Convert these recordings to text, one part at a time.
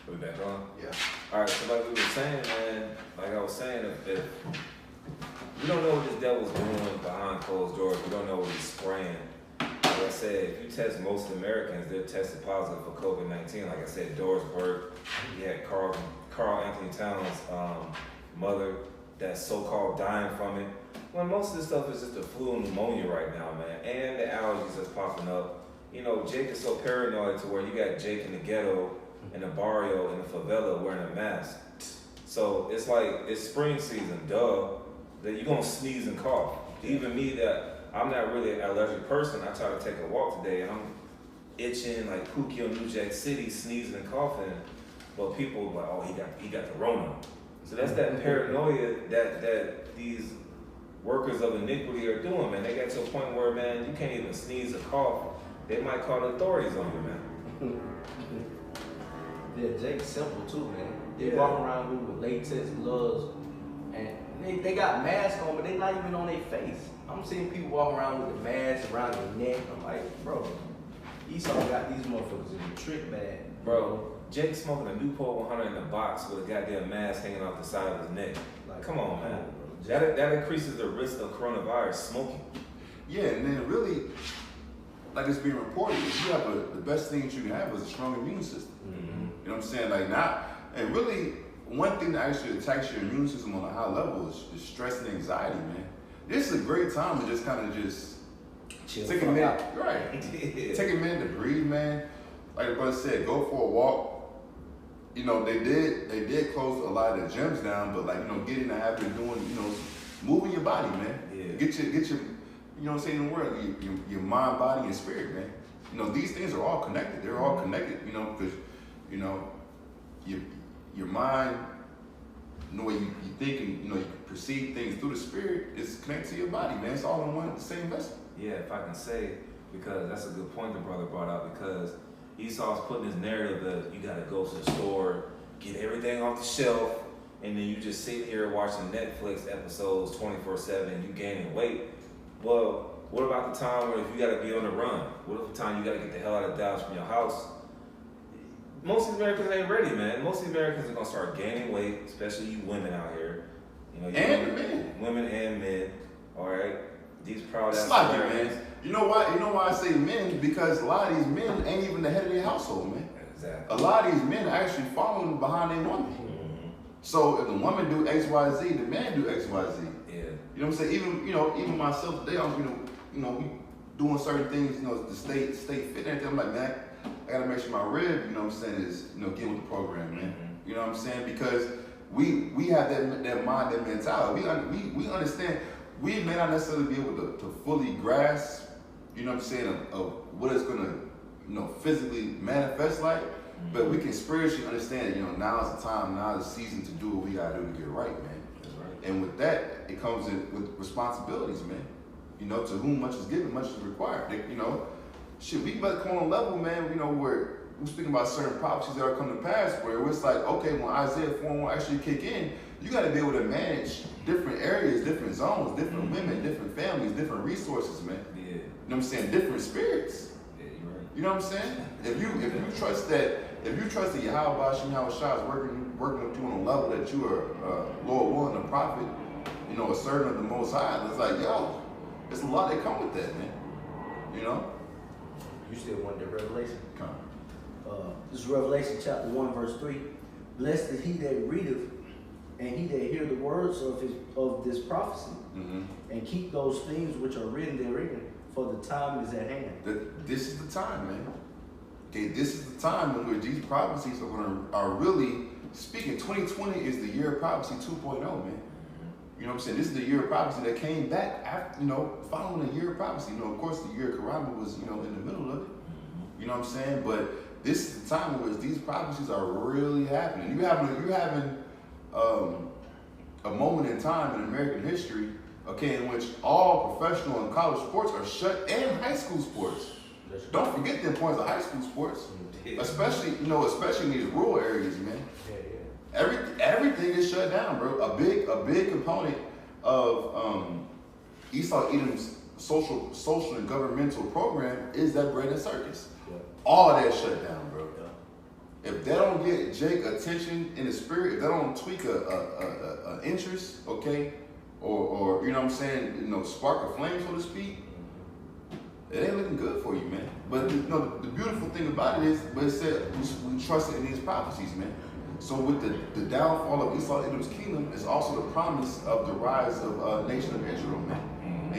We back on? Yeah. Alright, so like we were saying, man, like I was saying, if we don't know what this devil's doing behind closed doors, we don't know what he's spraying. Like I said, if you test most Americans, they're tested positive for COVID-19. Like I said, Doris Burke, you had Carl Anthony Towns' mother that's so-called dying from it. When most of this stuff is just the flu and pneumonia right now, man, and the allergies that's popping up. You know, Jake is so paranoid to where you got Jake in the ghetto, in the barrio, in the favela wearing a mask. So it's like, it's spring season, duh, that you're gonna sneeze and cough. Even me, that I'm not really an allergic person, I try to take a walk today and I'm itching like Pookie on New Jack City, sneezing and coughing, but people are like, oh, he got the Rona. So that's that paranoia that these workers of iniquity are doing, man. They got to a point where, man, you can't even sneeze or cough. They might call the authorities on you, man. Yeah, Jake's simple too, man. They walk around with latex gloves, and they got masks on, but they not even on their face. I'm seeing people walk around with the masks around their neck. I'm like, bro, Esau got these motherfuckers in the trick bag. Bro, Jake smoking a Newport 100 in a box with a goddamn mask hanging off the side of his neck. Like, come on, man. That increases the risk of coronavirus, smoking. Yeah, and then really, like it's being reported, if you have the best thing that you can have is a strong immune system. Mm-hmm. You know what I'm saying? Like not, and really, one thing that actually attacks your immune system on a high level is stress and anxiety, man. This is a great time to just kind of just chill, take a minute, right? Take a minute to breathe, man. Like the brother said, go for a walk. You know, they did close a lot of the gyms down, but like, you know, get in the habit of doing, you know, moving your body, man. Yeah. Get your, you know what I'm saying, in the world, your mind, body, and spirit, man. You know, these things are all connected. They're all connected, you know, because, you know, your mind, the way you think and, you know, you perceive things through the spirit is connected to your body, man. It's all in one, the same vessel. Yeah, if I can say, because that's a good point the brother brought up, because Esau's putting this narrative that you gotta go to the store, get everything off the shelf, and then you just sit here watching Netflix episodes 24/7 and you gaining weight. Well, what about the time where if you gotta be on the run? What if the time you gotta get the hell out of Dodge from your house? Most Americans ain't ready, man. Most Americans are gonna start gaining weight, especially you women out here. You know, and men. Women and men. All right, these proud ass Americans. Man. You know why? You know why I say men? Because a lot of these men ain't even the head of their household, man. Exactly. A lot of these men are actually following behind their woman. Mm-hmm. So if the woman do X, Y, Z, the man do X, Y, Z. Yeah. You know what I'm saying? Even myself today, I'm we doing certain things, you know, to stay fit and everything. I'm like, man, I gotta make sure my rib, you know what I'm saying, is, you know, getting with the program, man. Mm-hmm. You know what I'm saying? Because we have that mind, that mentality. We understand. We may not necessarily be able to fully grasp, you know what I'm saying, of what it's gonna, you know, physically manifest like, but we can spiritually understand that, you know, now is the time, now is the season to do what we gotta do to get right, man. That's right. And with that, it comes in with responsibilities, man. You know, to whom much is given, much is required. You know, shit, we better come on a level, man, you know, where we're speaking about certain prophecies that are coming to pass, where it's like, okay, when Isaiah 4 actually kick in, you gotta be able to manage different areas, different zones, different women, different families, different resources, man. Yeah. You know what I'm saying? Different spirits. Yeah, you're right. You know what I'm saying? If you trust that Yahweh Hashem Shah is working with you on a level that you are Lord willing, a prophet, you know, a servant of the Most High, it's like, yo, there's a lot that come with that, man. You know? You still want the Revelation? Come. This is Revelation chapter 1, verse 3. Blessed is he that readeth, and he that hear the words of this prophecy, and keep those things which are written therein, for the time is at hand. This is the time, man. Okay, this is the time in which these prophecies are really speaking. 2020 is the year of prophecy 2.0, man. You know what I'm saying? This is the year of prophecy that came back after, you know, following the year of prophecy. You know, of course, the year of Karama was, you know, in the middle of it. You know what I'm saying? But this is the time in which these prophecies are really happening. You're having a moment in time in American history, okay, in which all professional and college sports are shut, and high school sports. Don't forget the importance of high school sports, especially in these rural areas, man. Everything is shut down, bro. A big component of Esau Edom's social and governmental program is that bread and circus. Yeah. All of that shut down, bro. If they don't get Jake attention in the spirit, if they don't tweak a interest, okay, or you know what I'm saying, you know, spark a flame, so to speak, it ain't looking good for you, man. But you know, the beautiful thing about it is, but it said we trusted in these prophecies, man. So with the downfall of Esau Edom's kingdom is also the promise of the rise of nation of Israel, man.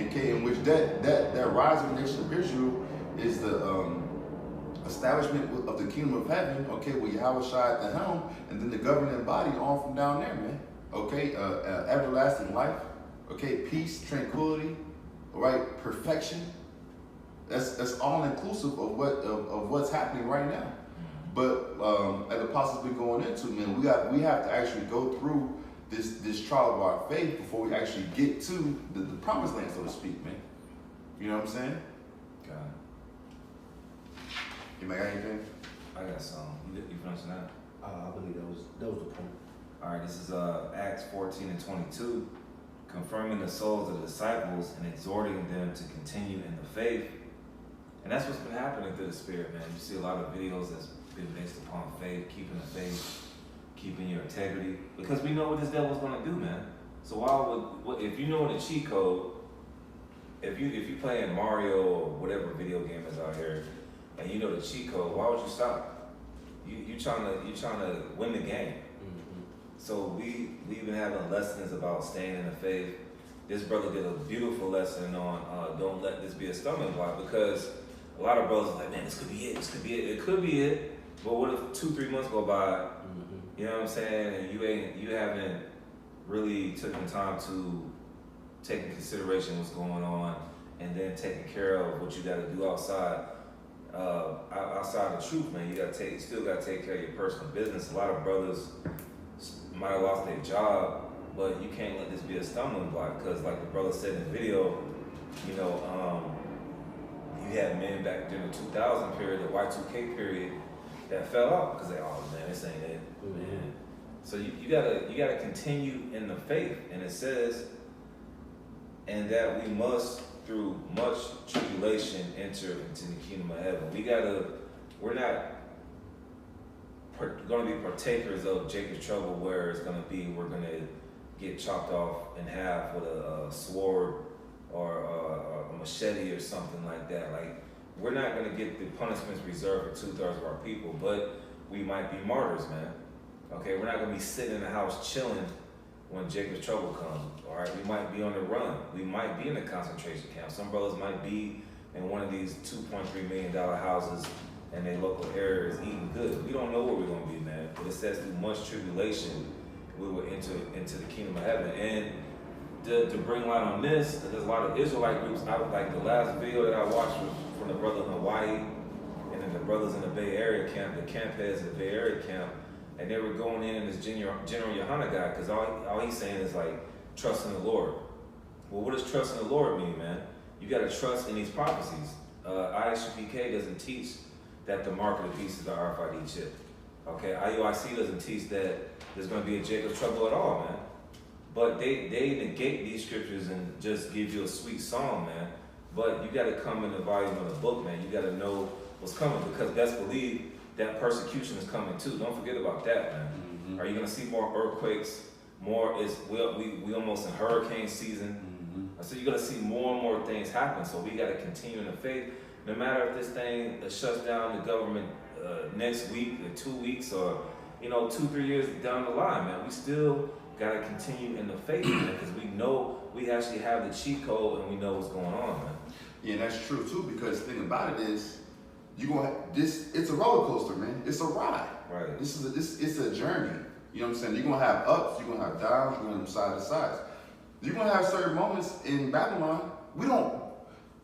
Okay, in which that rise of the nation of Israel is the establishment of the kingdom of heaven, okay, with Yahweh Shai at the helm, and then the governing body on from down there, man. Okay, everlasting life, okay, peace, tranquility, right, perfection. That's all inclusive of what's happening right now. But as the apostles been going into, man, we have to actually go through this trial of our faith before we actually get to the promised land, so to speak, man. You know what I'm saying? God. You got anything? I got some. You finishing that? I believe that was the point. All right, this is Acts 14 and 22, confirming the souls of the disciples and exhorting them to continue in the faith. And that's what's been happening through the Spirit, man. You see a lot of videos that's been based upon faith, keeping the faith, keeping your integrity, because we know what this devil's gonna do, man. So why would, if you know the cheat code, if you playing Mario or whatever video game is out here, and you know the cheat code, why would you stop? You trying to win the game. So we've been having lessons about staying in the faith. This brother did a beautiful lesson on don't let this be a stumbling block, because a lot of brothers are like, man, this could be it, this could be it. It could be it, but what if 2-3 months go by, you know what I'm saying, and you haven't really taken time to take into consideration what's going on, and then taking care of what you got to do outside the truth, man. You still got to take care of your personal business. A lot of brothers might have lost their job, but you can't let this be a stumbling block, because like the brother said in the video, you know, you had men back during the 2000 period, the Y2K period, that fell off because they, oh man, this ain't it, man. So you gotta continue in the faith, and it says, and that we must through much tribulation enter into the kingdom of heaven. We're not going to be partakers of Jacob's trouble, where it's going to be we're going to get chopped off in half with a sword or a machete or something like that. Like, we're not going to get the punishments reserved for 2/3 of our people, but we might be martyrs, man. Okay, we're not going to be sitting in the house chilling when Jacob's trouble comes. All right, we might be on the run. We might be in a concentration camp. Some brothers might be in one of these $2.3 million houses in their local areas eating good. We don't know where we're going to be, man. But it says through much tribulation, we will enter into the kingdom of heaven. And to bring light on this, there's a lot of Israelite groups. Like the last video that I watched was from the brother in Hawaii, and then the brothers in the Bay Area camp, the camp heads in the Bay Area camp, and they were going in this General Yohana guy, because all he's saying is like, trust in the Lord. Well, what does trust in the Lord mean, man? You got to trust in these prophecies. ISUPK doesn't teach that the mark of the beast is the RFID chip. Okay, IUIC doesn't teach that there's going to be a Jacob's trouble at all, man. But they negate these scriptures and just give you a sweet song, man. But you got to come in the volume of the book, man. You got to know what's coming, because best believe that persecution is coming too. Don't forget about that, man. Mm-hmm. Are you going to see more earthquakes? We almost in hurricane season. Mm-hmm. So you're going to see more and more things happen. So we got to continue in the faith. No matter if this thing shuts down the government next week or 2 weeks, or 2-3 years down the line, man, we still got to continue in the faith, man, because we know we actually have the cheat code and we know what's going on, man. Yeah, that's true too, because the thing about it is, it's a roller coaster, man. It's a ride. Right. It's a journey. You know what I'm saying? You're gonna have ups, you're gonna have downs, you're gonna have side to sides. You're gonna have certain moments in Babylon.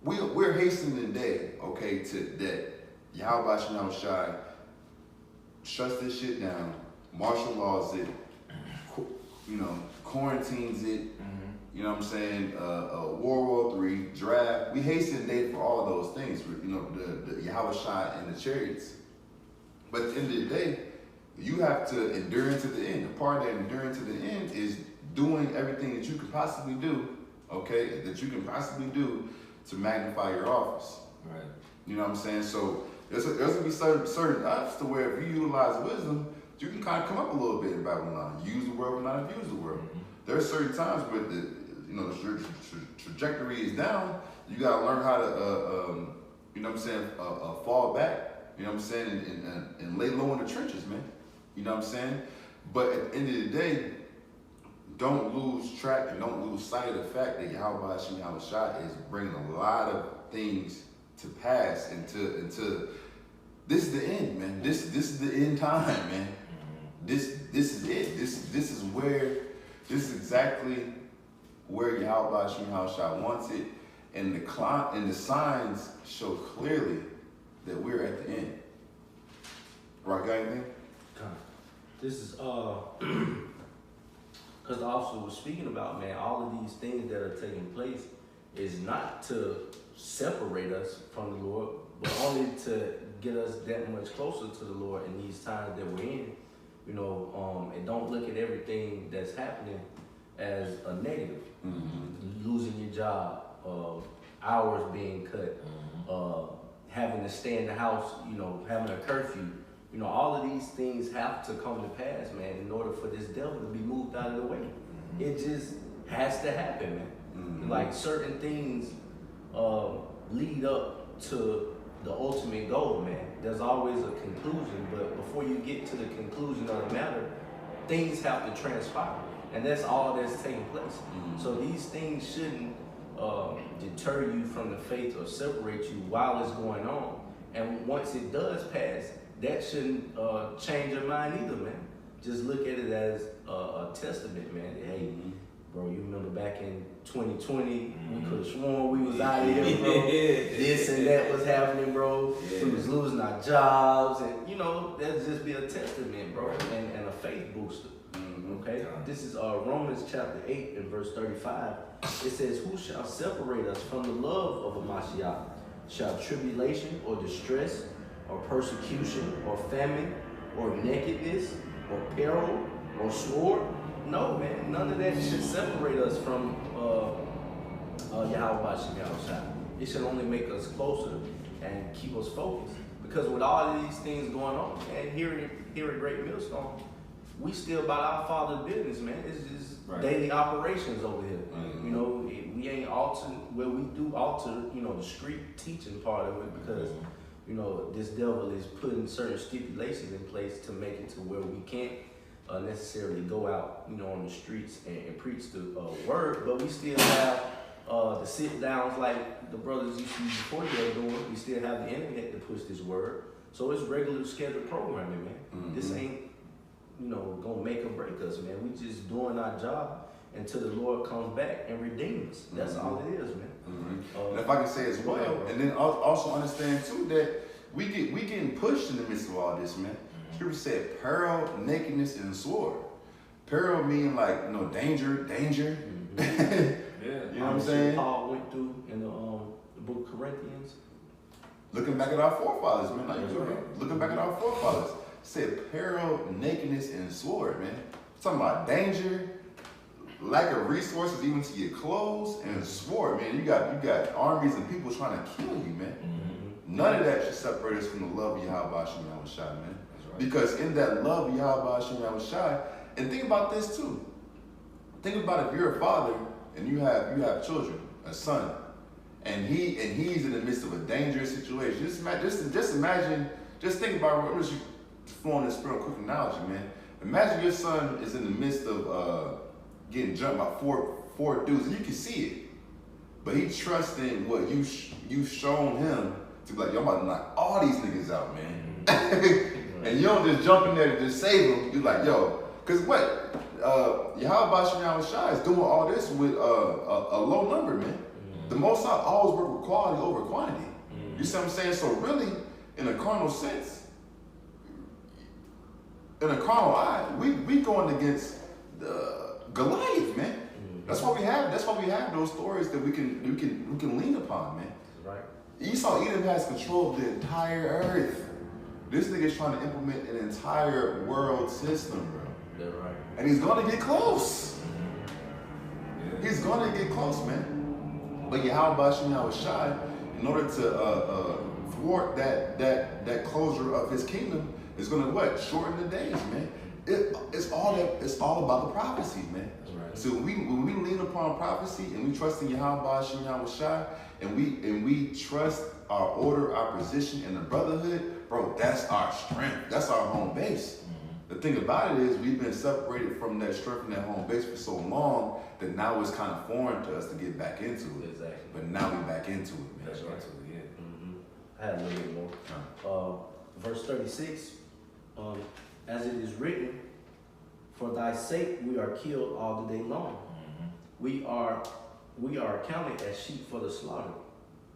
We're hastening the day, okay, to that Yahweh Shem Shai shuts this shit down, martial laws it, quarantines it. You know what I'm saying? World War III, draft. We hasten the day for all of those things. The Yahweh Shai and the chariots. But at the end of the day, you have to endure into the end. The part of that enduring to the end is doing everything that you can possibly do, okay, that you can possibly do to magnify your office. Right. You know what I'm saying? So There's gonna be certain ups to where if you utilize wisdom, you can kind of come up a little bit in Babylon. Use the world, but not abuse the world. There are certain times where the trajectory is down. You gotta learn how to you know what I'm saying, fall back. You know what I'm saying, and lay low in the trenches, man. You know what I'm saying. But at the end of the day, don't lose track and don't lose sight of the fact that Yahweh Hashem Yahushua is bringing a lot of things to pass into this is the end, man. This is the end time, man. This is it. This is exactly where Yahweh Hashem Yahushua wants it, and the signs show clearly that we're at the end. Right, got anything? This is because the officer was speaking about, man, all of these things that are taking place is not to separate us from the Lord, but only to get us that much closer to the Lord in these times that we're in. You know, and don't look at everything that's happening as a negative. Losing your job, hours being cut, having to stay in the house, you know, having a curfew. You know, all of these things have to come to pass, man, in order for this devil to be moved out of the way. It just has to happen, man. Like certain things lead up to the ultimate goal, man. There's always a conclusion, but before you get to the conclusion of the matter, things have to transpire. And that's all that's taking place. So these things shouldn't deter you from the faith or separate you while it's going on. And once it does pass, that shouldn't change your mind either, man. Just look at it as a testament, man. Hey, bro, you remember back in 2020, we could have sworn we was out of here, bro. This and that was happening, bro. We was losing our jobs, and you know, that'd just be a testament, bro, and a faith booster. Okay, this is Romans chapter 8 and verse 35. It says, "Who shall separate us from the love of a Mashiach? Shall tribulation or distress, or persecution, or famine, or nakedness, or peril, or sword?" No, man, none of that should separate us from Yahweh Yahushua. It should only make us closer and keep us focused. Because with all of these things going on, and here at Great Millstone, we still about our Father's business, man. It's just daily operations over here. You know, we ain't altered, well, we do alter, you know, the street teaching part of it because, you know, this devil is putting certain stipulations in place to make it to where we can't necessarily go out, you know, on the streets and preach the word, but we still have the sit downs like the brothers used to use before they were doing. We still have the internet to push this word. So it's regular scheduled programming, man. This ain't, you know, gonna make or break us, man. We just doing our job until the Lord comes back and redeems us. That's all it is, man. And if I can say as well, and then also understand too that we getting pushed in the midst of all this, man. Scripture said peril, nakedness, and sword. Peril meaning like, you know, danger. You know what I'm saying? Paul went through in the book of Corinthians. Looking back at our forefathers, man. Looking back at our forefathers. Said peril, nakedness, and sword, man. Talking about danger, lack of resources even to get clothes, and sword, man. You got armies and people trying to kill you, man. None of that should separate us from the love of Yahweh Hashem Yahushua, man. Because in that love of Yahweh Hashem Yahushua, and think about this too. Think about if you're a father and you have children, a son, and he's in the midst of a dangerous situation. Just imagine, just think about. I'm just throwing this real quick analogy, man. Imagine your son is in the midst of getting jumped by four dudes, and you can see it, but he trusts in what you've shown him to be like, yo, I'm about to knock all these niggas out, man. And you don't just jump in there to just save them. You're like, yo, because what? Yahweh Yahushua is doing all this with a low number, man. The Most High always work with quality over quantity. You see what I'm saying? So really, in a carnal sense, in a carnal eye, we going against Goliath, man. That's why we have those stories that we can lean upon, man. Right. Esau Edom has control of the entire earth. This nigga's trying to implement an entire world system, bro. That's right. And he's gonna get close. He's gonna get close, man. But Yahweh Yahushua, in order to thwart that closure of his kingdom is gonna what? Shorten the days, man. It's all about the prophecies, man. That's right. So when we lean upon prophecy and we trust in Yahweh Shem Yahweh Shai, and we trust our order, our position in the brotherhood, bro, that's our strength. That's our home base. The thing about it is we've been separated from that strength and that home base for so long that now it's kind of foreign to us to get back into it. Exactly. But now we back into it, man. That's right. Yeah. I had a little bit more. Verse 36, as it is written, for thy sake we are killed all the day long. We are accounted as sheep for the slaughter.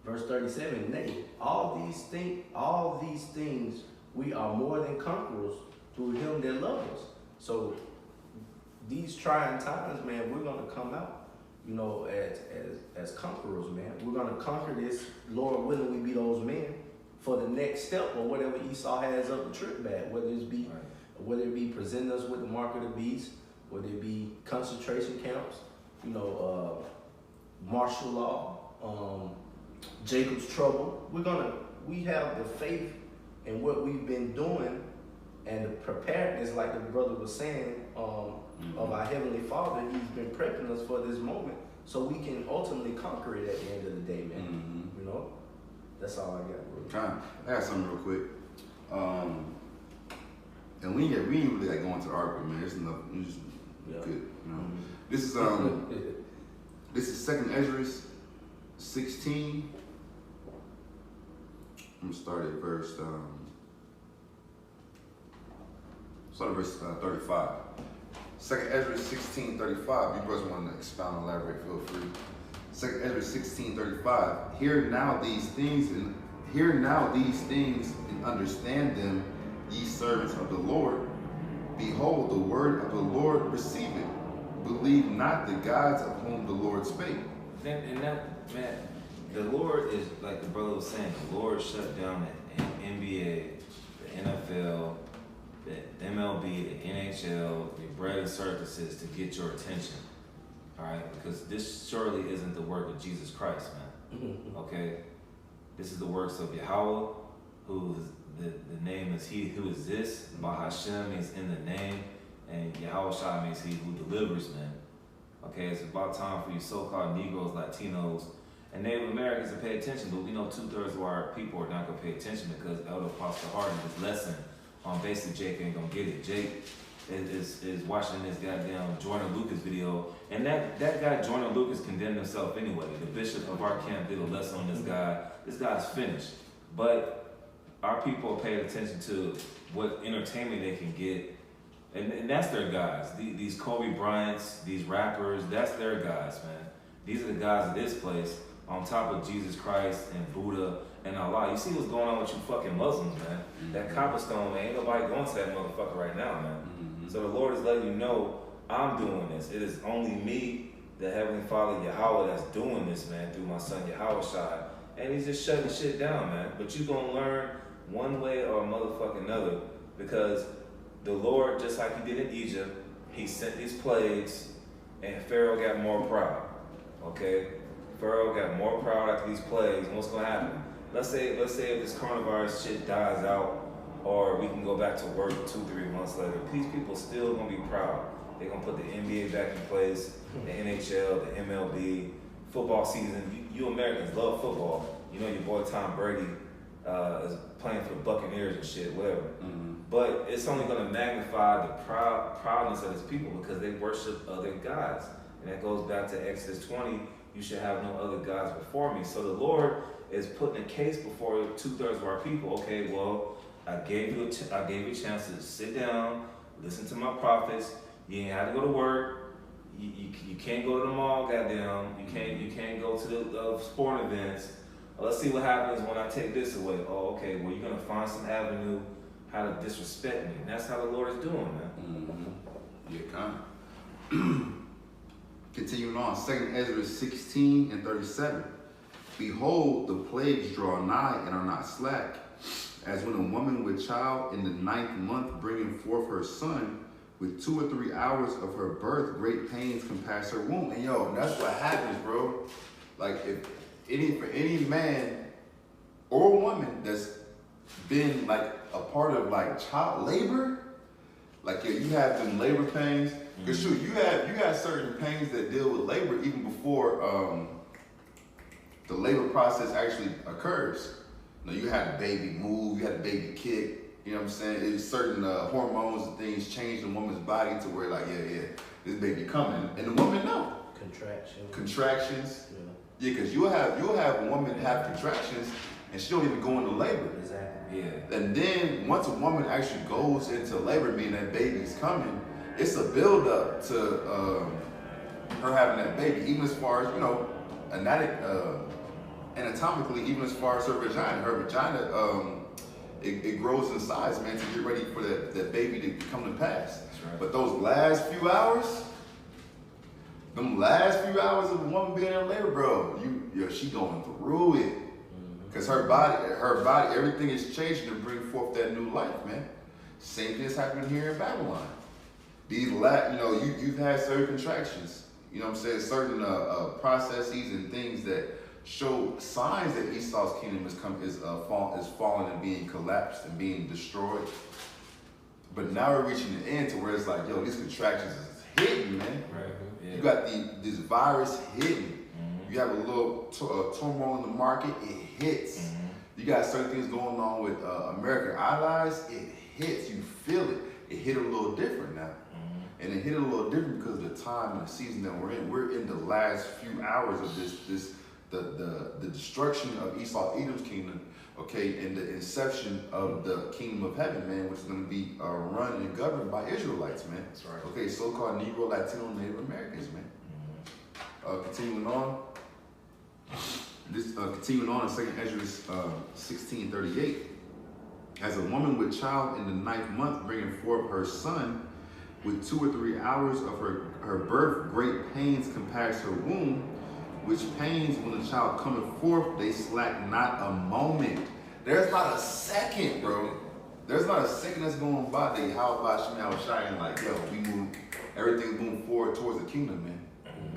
Verse 37, nay, all these things we are more than conquerors through him that loves us. So these trying times, man, we're gonna come out, you know, as conquerors, man. We're gonna conquer this, Lord willing, we be those men for the next step or whatever Esau has up the trip bag, whether it be presenting us with the mark of the beast, whether it be concentration camps, you know, martial law, Jacob's trouble. We have the faith in what we've been doing and the preparedness, like the brother was saying, of our Heavenly Father. He's been prepping us for this moment so we can ultimately conquer it at the end of the day, man. You know? That's all I got, bro. I got something real quick. And we ain't really like going to the article, man. It's enough. It's just good, you know. This is this is 2 Ezra 16. I'm gonna start at verse 35. 2 Ezra 16:35. You brothers want to expound and elaborate, feel free. 2 Ezra 16:35. Hear now these things and understand them, ye servants of the Lord. Behold, the word of the Lord receive it. Believe not the gods of whom the Lord spake. And that, man, the Lord is, like the brother was saying, the Lord shut down the NBA, the NFL, the MLB, the NHL, the bread and circuses to get your attention. All right? Because this surely isn't the work of Jesus Christ, man. Okay? This is the works of Yahweh, who is the name is He who is this. Bahashem means in the name, and Yahweh Shai means He who delivers, man. Okay, it's about time for you so-called Negroes, Latinos, and Native Americans to pay attention, but we know 2/3 of our people are not going to pay attention because Elder Apostle Harden, his lesson on basically Jake ain't going to get it. Jake is watching this goddamn Jordan Lucas video, and that guy Jordan Lucas condemned himself anyway. The bishop of our camp did a lesson on this guy. This guy's finished. But our people paid attention to what entertainment they can get, and that's their guys. These Kobe Bryants, these rappers, that's their guys, man. These are the guys of this place, on top of Jesus Christ and Buddha and Allah. You see what's going on with you fucking Muslims, man. That copperstone, man, ain't nobody going to that motherfucker right now, man. So the Lord is letting you know, I'm doing this. It is only me, the Heavenly Father Yahweh, that's doing this, man, through my son Yahweh Shai. And he's just shutting shit down, man. But you're going to learn one way or motherfucking another, because the Lord, just like He did in Egypt, He sent these plagues, and Pharaoh got more proud. Okay? Pharaoh got more proud after these plagues, and what's going to happen? Let's say if this coronavirus shit dies out, or we can go back to work 2-3 months later, these people still going to be proud. They're going to put the NBA back in place, the NHL, the MLB, football season. You Americans love football. You know your boy Tom Brady is playing for the Buccaneers and shit, whatever. But it's only going to magnify the proudness of His people because they worship other gods. And that goes back to Exodus 20. You should have no other gods before me. So the Lord is putting a case before 2/3 of our people. Okay, well, I gave you a chance to sit down, listen to my prophets. You ain't have to go to work. You can't go to the mall, goddamn. You can't go to the sporting events. Well, let's see what happens when I take this away. Oh, okay. Well, you're gonna find some avenue how to disrespect me. And that's how the Lord is doing, man. Yeah, kind of. Continuing on, 2 Ezra 16:37. Behold, the plagues draw nigh and are not slack, as when a woman with child in the 9th month bringing forth her son, with 2 or 3 hours of her birth, great pains compass her womb. And yo, that's what happens, bro. Like for any man or a woman that's been like a part of like child labor, like yeah, you have them labor pains. Cause shoot, you have certain pains that deal with labor even before the labor process actually occurs. You know, you had a baby move, you had a baby kick. You know what I'm saying? It's certain hormones and things change the woman's body to where like yeah, this baby coming, and the woman know. Contractions. Yeah, because you'll have a woman have contractions and she don't even go into labor. Exactly. Yeah. And then once a woman actually goes into labor, meaning that baby's coming, it's a build up to her having that baby, even as far as, you know, anatomically, even as far as her vagina. Her vagina, it grows in size, man, to get ready for that baby to come to pass. That's right. But those last few hours, them last few hours of a woman being in labor, bro, she going through it. Because her body, everything is changing to bring forth that new life, man. Same thing is happening here in Babylon. These you've had certain contractions, you know what I'm saying, certain processes and things that show signs that Esau's kingdom is falling and being collapsed and being destroyed. But now we're reaching the end to where it's like, yo, these contractions is hitting, man. Right. Yeah. You got this virus hitting. You have a little turmoil in the market, it hits. You got certain things going on with American allies, it hits, you feel it. It hit a little different now. And it hit a little different because of the time and the season that we're in. We're in the last few hours of the destruction of Esau Edom's kingdom, okay, and the inception of the kingdom of heaven, man, which is going to be run and governed by Israelites, man. That's right. Okay, so-called Negro, Latino, Native Americans, man. Continuing on. Continuing on in 2nd Ezra 16:38. As a woman with child in the 9th month, bringing forth her son, with 2 or 3 hours of her birth, great pains compass her womb, which pains when the child cometh forth, they slack not a moment. There's not a second, bro. There's not a second that's going by that how about Shemel was shining like, yo, everything's moving forward towards the kingdom, man.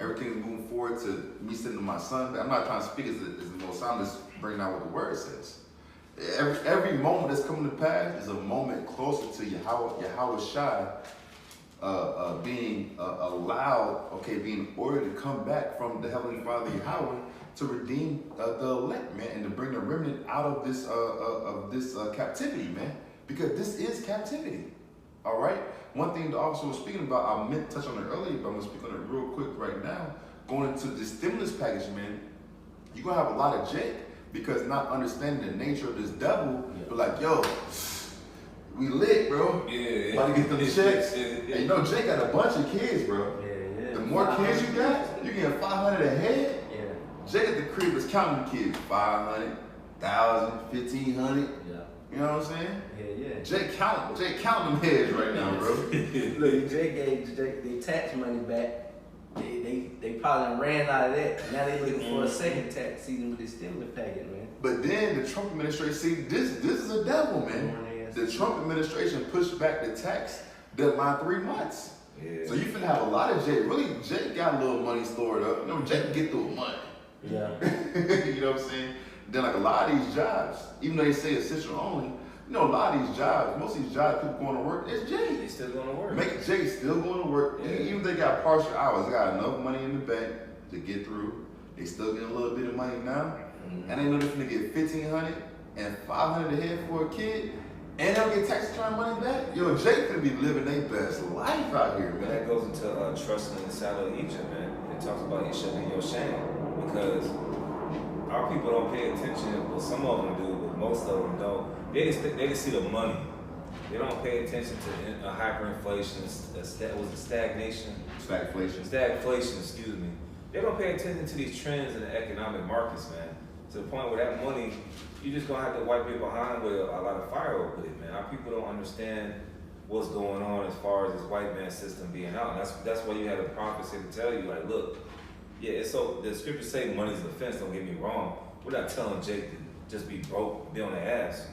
Everything's moving forward to me sending my son. I'm not trying to speak as the most, I'm just bringing out what the word says. Every moment that's coming to pass is a moment closer to Yahweh Shai being allowed, okay, being ordered to come back from the Heavenly Father Yahweh to redeem the elect, man, and to bring the remnant out of this captivity, man, because this is captivity. All right. One thing the officer was speaking about, I meant to touch on it earlier, but I'm gonna speak on it real quick right now. Going into the stimulus package, man, you're gonna have a lot of Jake because not understanding the nature of this devil, but like, yo, we lit, bro. Yeah. About to get them checks. And you know, Jake got a bunch of kids, bro. Yeah. The more kids you got, you getting 500 a head. Yeah. Jake at the crib is counting kids, 500, 1,000, 1,500. Yeah. You know what I'm saying? Yeah. Jake counting them heads right now, bro. Look, Jake gave the tax money back. They probably done ran out of that. Now they looking for a second tax season with this stimulus package, man. But then the Trump administration, see, this is a devil, man. The Trump administration pushed back the tax deadline 3 months. Yeah. So you finna have a lot of Jake. Really, Jake got a little money stored up. You know, Jake can get through a month. Yeah. You know what I'm saying? Then like a lot of these jobs, even though they say essential only, you know, a lot of these jobs, most of these jobs people going to work, it's Jake. They still going to work. Make Jake still going to work. Yeah. Even if they got partial hours, they got enough money in the bank to get through. They still getting a little bit of money now. And they know they're gonna get $1,500 and $500 a head for a kid. And they'll get tax return money back. Yo, Jake gonna be living their best life out here, And man. that goes into trusting in the saddle of Egypt, man. It talks about you should be your shame because our people don't pay attention. Well, some of them do, but most of them don't. They just see the money. They don't pay attention to hyperinflation. Was it stagnation? Stagflation, excuse me. They don't pay attention to these trends in the economic markets, man. To the point where that money, you just gonna have to wipe it behind with a lot of fire with it, man. Our people don't understand what's going on as far as this white man system being out. And that's why you have the prophets here to tell you, like, look, yeah, it's so the scriptures say money's the fence, don't get me wrong. We're not telling Jake to just be broke, be on the ass.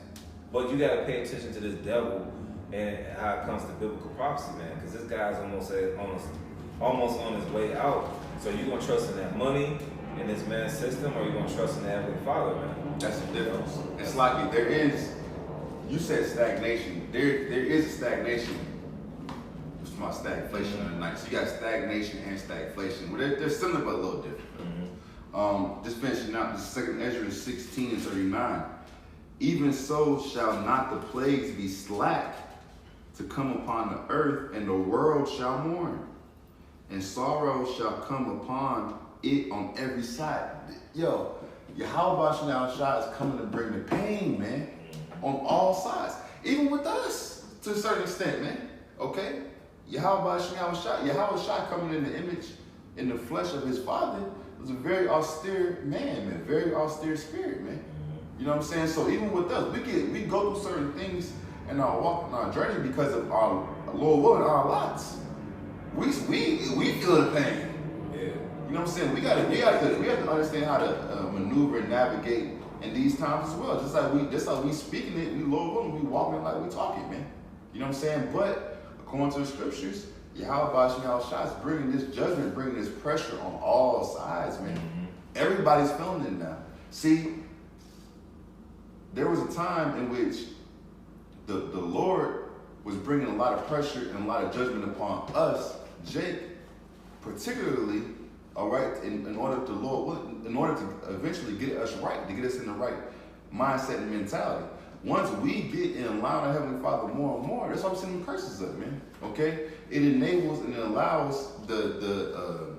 But you gotta pay attention to this devil and how it comes to biblical prophecy, man. Because this guy's almost on his way out. So you're gonna trust in that money, in this man's system, or you gonna trust in the Heavenly Father, man? That's the difference. It's like there is, you said stagnation. There is a stagnation. It's my stagflation tonight. So you got stagnation and stagflation. Well, they're similar but a little different. Just finishing out the second Ezra 16:39. Even so shall not the plagues be slack to come upon the earth, and the world shall mourn, and sorrow shall come upon it on every side. Yo, Yahweh Shah is coming to bring the pain, man, on all sides. Even with us, to a certain extent, man. Okay? Yahweh Shah coming in the image, in the flesh of his father, was a very austere man, very austere spirit, man. You know what I'm saying? So even with us, we go through certain things in our walk, in our journey, because of our Lord willing, our lots. We feel the pain. Yeah. You know what I'm saying? We have to understand how to maneuver and navigate in these times as well. Just like we speaking it, we Lord willing, we walking like we talking, man. You know what I'm saying? But according to the scriptures, Yahweh Shah is bringing this judgment, bringing this pressure on all sides, man. Everybody's feeling it now. See, there was a time in which the Lord was bringing a lot of pressure and a lot of judgment upon us, Jake, particularly, all right, in order to eventually get us right, to get us in the right mindset and mentality. Once we get in line with Heavenly Father more and more, that's why we're sending curses up, man. Okay, it enables and it allows the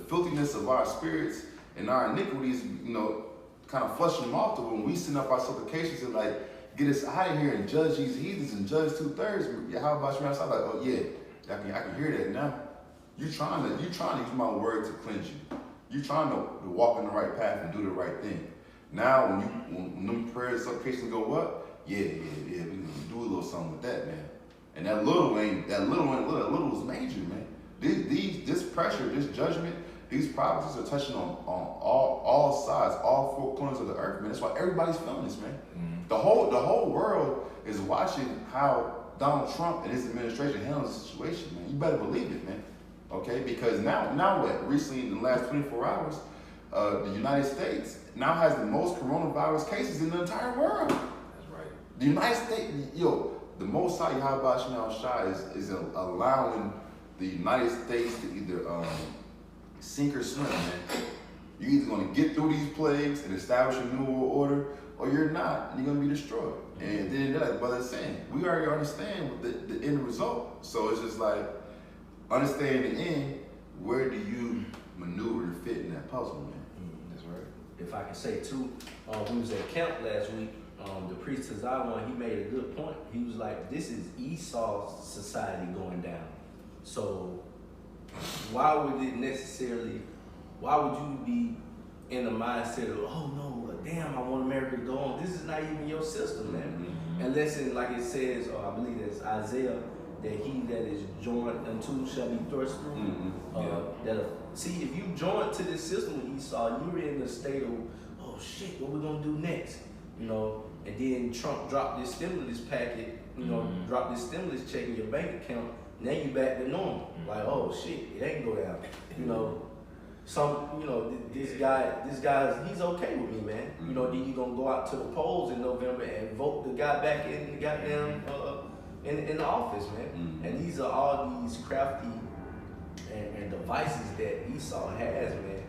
filthiness of our spirits and our iniquities, you know, kind of flush them off to when we send up our supplications and like get us out of here and judge these heathens and judge 2/3. How about you? I'm like, oh yeah, I can hear that now. You trying to use my word to cleanse you. You trying to walk in the right path and do the right thing. Now when them prayers, supplications go up, yeah, we can do a little something with that, man. And that little is major, man. This pressure, this judgment, these prophecies are touching on all sides, all four corners of the earth, man. That's why everybody's feeling this, man. The whole world is watching how Donald Trump and his administration handles the situation, man. You better believe it, man. Okay, because now what? Recently, in the last 24 hours, the United States now has the most coronavirus cases in the entire world. That's right. The United States, the Most High Yahweh Shah is allowing the United States to either sink or swim, man. You're either going to get through these plagues and establish a new world order, or you're not, and you're going to be destroyed. And then, like brother's saying, we already understand the end result. So it's just like, understand the end, where do you maneuver to fit in that puzzle, man? That's right. If I can say too, we was at camp last week. The priest Tazawan, he made a good point. He was like, this is Esau's society going down. So why would you be in the mindset of, oh no, damn, I want America to go on? This is not even your system, man. Unless, like it says, or I believe it's Isaiah, that he that is joined unto shall be thrust through. See, if you join to this system with Esau, you're in a state of, oh shit, what we gonna do next? You know, and then Trump dropped this stimulus packet, dropped this stimulus check in your bank account. Now you back to normal. Like, oh shit, it ain't go down. This guy, he's okay with me, man. Then you gonna go out to the polls in November and vote the guy back in the goddamn in the office, man. And these are all these crafty and devices that Esau has, man,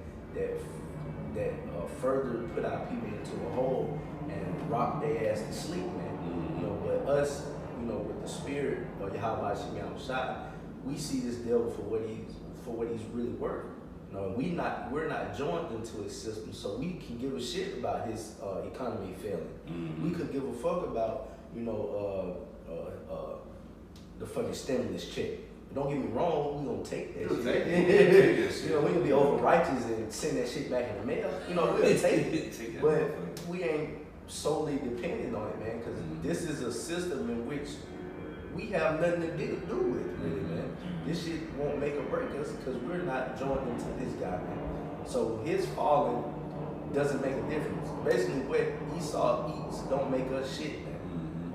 that further put our people into a hole and rock their ass to sleep, man. But us, with the spirit of Yahweh Shah, we see this devil for what he's really worth. We're not joined into his system, so we can give a shit about his economy failing. We could give a fuck about, the fucking stimulus check. But don't get me wrong, we gonna take that shit. We gonna be over righteous and send that shit back in the mail. We'll take it. But we ain't solely dependent on it, man, because this is a system in which we have nothing to do with, really, man. This shit won't make or break us because we're not joined into this guy, man. So his falling doesn't make a difference. Basically, what Esau eats don't make us shit, man.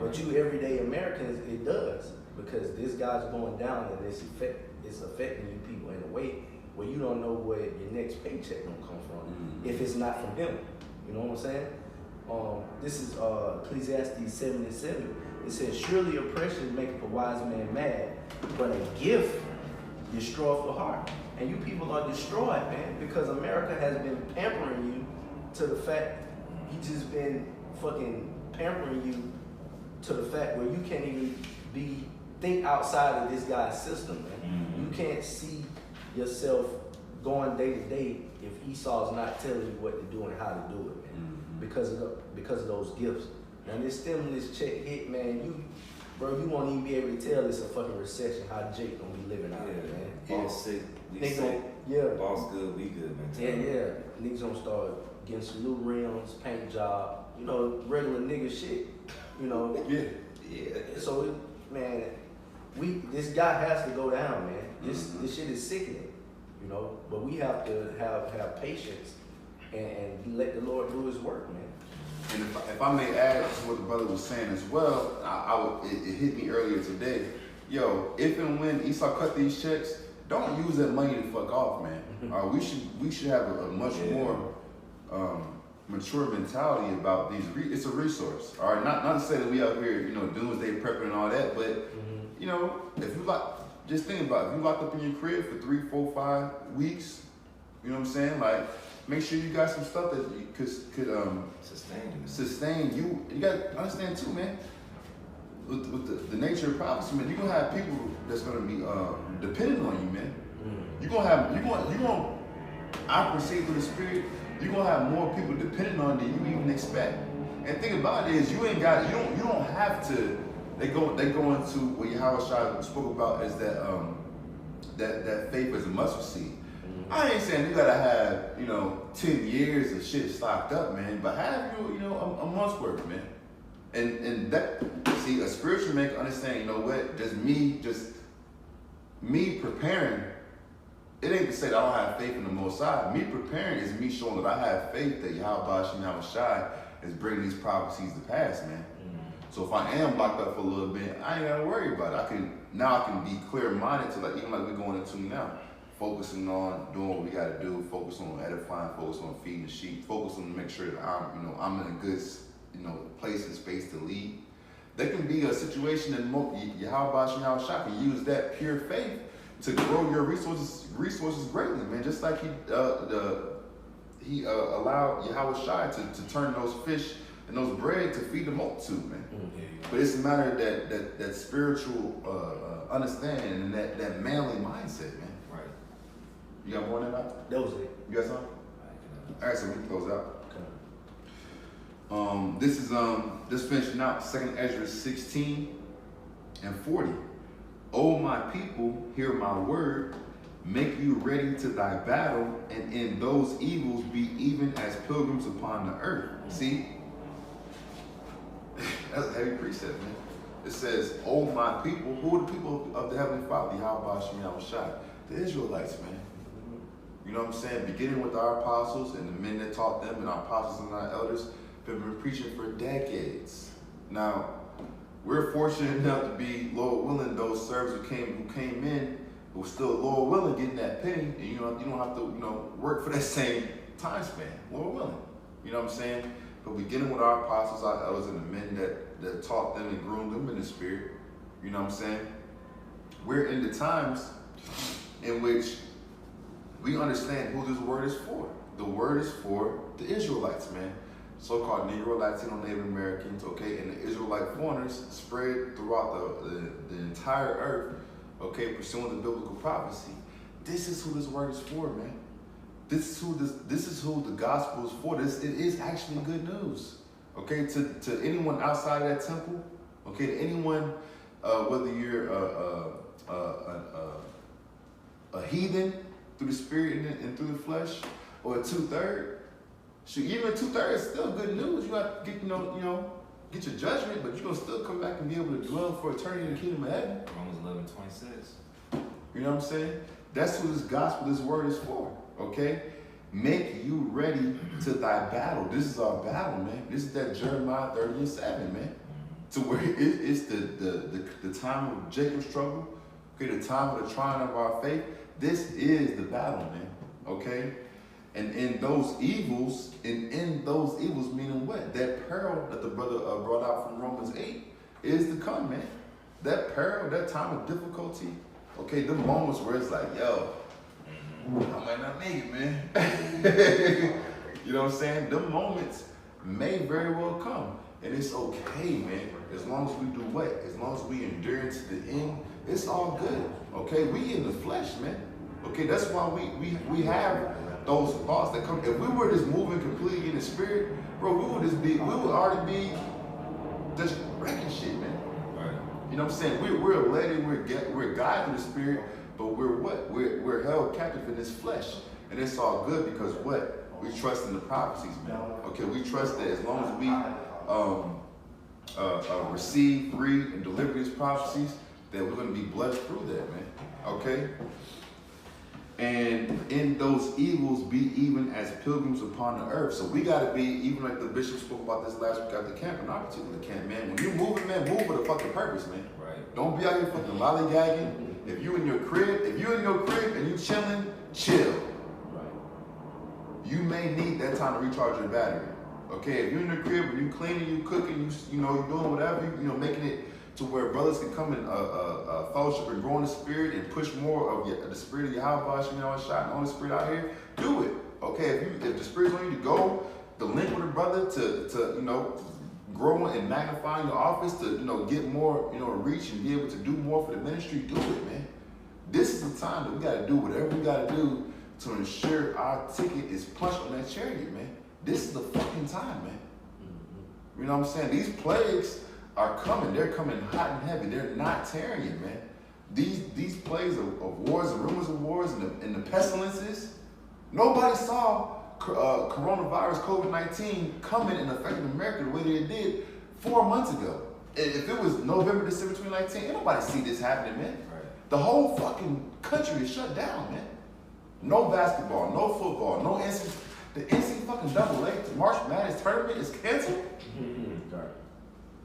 But you everyday Americans, it does, because this guy's going down and it's affecting you people in a way where you don't know where your next paycheck gonna come from if it's not from him. You know what I'm saying? This is Ecclesiastes 7:7. It says, surely oppression maketh a wise man mad, but a gift destroyeth the heart. And you people are destroyed, man, because America has been pampering you to the fact, he just been fucking pampering you to the fact where you can't even think outside of this guy's system, man. You can't see yourself going day to day if Esau's not telling you what to do and how to do it, man. Because of those gifts. Now this stimulus check hit, man, you won't even be able to tell it's a fucking recession how Jake gonna be living out there, man. Yeah, sick. We Niggas sick. yeah. Boss good, we good, man. Yeah. Niggas gonna start getting some new rims, paint job, you know, regular nigga shit. You know. Yeah. So man, this guy has to go down, man. This shit is sickening, you know. But we have to have patience and let the Lord do His work, man. And if I may add to what the brother was saying as well, it hit me earlier today. Yo, if and when Esau cut these checks, don't use that money to fuck off, man. We should have a much more mature mentality about these. It's a resource, all right. Not to say that we out here, you know, doomsday prepping and all that, but you know, if you just think about it. If you locked up in your crib for 3, 4, 5 weeks, you know what I'm saying? Like, make sure you got some stuff that could sustain you. You got to understand too, man. With the nature of prophecy, man, you're gonna have people that's gonna be dependent on you, man. You're gonna I perceive through the spirit, you're gonna have more people dependent on than you even expect. And the thing about it is, you don't have to. They go into what Yahweh Shai spoke about as that faith as a mustard seed. I ain't saying you gotta have, you know, 10 years of shit stocked up, man, but have you know, a month's worth, man. And that, see, a spiritual man can understand, you know what, just me preparing, it ain't to say that I don't have faith in the Most High. Me preparing is me showing that I have faith that Yahweh Shai is bringing these prophecies to pass, man. So if I am locked up for a little bit, I ain't gotta worry about it. I can be clear-minded to, like, even like we're going into now. Focusing on doing what we got to do, focus on edifying, focus on feeding the sheep, focus on to make sure that I'm in a good, you know, place and space to lead. There can be a situation that Yahweh Shai can use that pure faith to grow your resources greatly, man. Just like he allowed Yahweh Shai to turn those fish and those bread to feed the multitude, man. But it's a matter of that spiritual understanding and that manly mindset, man. You got more than that? That was it. You got something? All right, so we can close out. Okay. This is just finishing out 2nd Ezra 16 and 40. O my people, hear my word, make you ready to thy battle, and in those evils be even as pilgrims upon the earth. See? That's a heavy precept, man. It says, O my people. Who are the people of the Heavenly Father? Yahweh Shai. The Israelites, man. You know what I'm saying? Beginning with our apostles and the men that taught them, and our apostles and our elders have been preaching for decades. Now, we're fortunate enough to be, Lord willing, those servants who came in, who were still, Lord willing, getting that penny, and you don't have to, you know, work for that same time span. Lord willing. You know what I'm saying? But beginning with our apostles, our elders, and the men that taught them and groomed them in the spirit, you know what I'm saying? We're in the times in which we understand who this word is for. The word is for the Israelites, man. So-called Negro, Latino, Native Americans, okay, and the Israelite foreigners spread throughout the entire earth, okay, pursuing the biblical prophecy. This is who this word is for, man. This is who the gospel is for. It is actually good news, okay, to anyone outside of that temple, okay, to anyone, whether you're a heathen through the spirit and through the flesh, or a 2/3. Even a 2/3 is still good news. You got to get, get your judgment, but you're gonna still come back and be able to dwell for eternity in the kingdom of heaven. Romans 11:26. You know what I'm saying? That's who this gospel, this word is for. Okay, make you ready to thy battle. This is our battle, man. This is that Jeremiah 30:7, man. To where it's the time of Jacob's struggle. Okay, the time of the trying of our faith. This is the battle, man. Okay? And in those evils, meaning what? That peril that the brother brought out from Romans 8 is to come, man. That peril, that time of difficulty, okay, the moments where it's like, yo, I might not make it, man. You know what I'm saying? The moments may very well come. And it's okay, man. As long as we do what? As long as we endure to the end, it's all good. Okay? We in the flesh, man. Okay, that's why we have those thoughts that come. If we were just moving completely in the spirit, bro, we would already be just wrecking shit, man. Right. You know what I'm saying? We're led, we're guided through the spirit, but we're what? We're held captive in this flesh. And it's all good because what? We trust in the prophecies, man. Okay, we trust that as long as we receive, read, and deliver these prophecies, that we're going to be blessed through that, man. Okay? And in those evils, be even as pilgrims upon the earth. So we got to be, even like the bishop spoke about this last week at the camp, in our particular camp, man. When you're moving, man, move with a fucking purpose, man. Right. Don't be out here fucking lollygagging. If you in your crib and you chilling, chill. You may need that time to recharge your battery. Okay, if you're in the crib and you cleaning, you cooking, you know, you're doing whatever, you know, making it to where brothers can come and fellowship and grow in the spirit and push more of the spirit of Yahweh, you know, shot on the spirit out here, do it. Okay, if the spirit's on you to go, to link with a brother to you know, grow and magnify your office, to, you know, get more, you know, reach and be able to do more for the ministry, do it, man. This is the time that we gotta do whatever we gotta do to ensure our ticket is punched on that chariot, man. This is the fucking time, man. You know what I'm saying? These plagues are coming. They're coming hot and heavy. They're not tearing you, man. These plagues of wars and rumors of wars and the pestilences, nobody saw coronavirus, COVID-19 coming and affecting America the way that it did 4 months ago. If it was November, December 2019, ain't nobody see this happening, man. Right. The whole fucking country is shut down, man. No basketball, no football, no NC. The NC fucking AA March Madness tournament is canceled.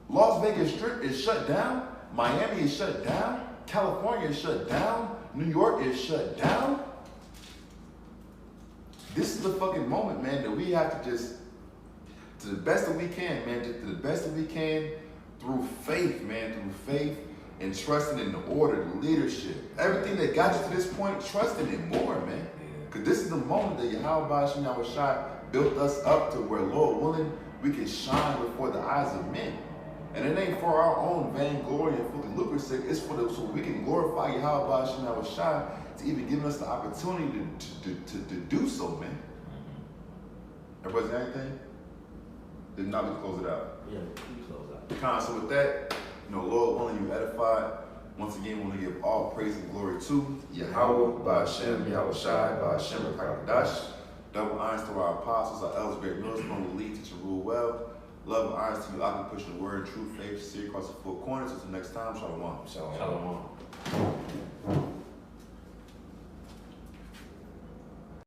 Las Vegas Strip is shut down. Miami is shut down. California is shut down. New York is shut down. This is the fucking moment, man, that we have to just, to the best that we can, man, to the best that we can, through faith, man, through faith and trusting in the order, the leadership, everything that got you to this point, trusting it more, man. Because this is the moment that Yahweh Shai built us up to where, Lord willing, we can shine before the eyes of men. And it ain't for our own vainglory and for the lucre's sake, it's for so we can glorify Yahweh Shai to even give us the opportunity to do so, man. Everybody say anything? Then now we close it out. Yeah, we close out. So with that, you know, Lord willing, you edified. Once again, we want to give all praise and glory to Yahweh, Ba'ashem, Yahweh Shai, Ba'ashem, Hakadash. Double honors to our apostles, our elders, great millstone, the lead, teach and rule well. Love and honors to you, I can push the word, true faith, see across the four corners. Until next time, shalom. Shalom.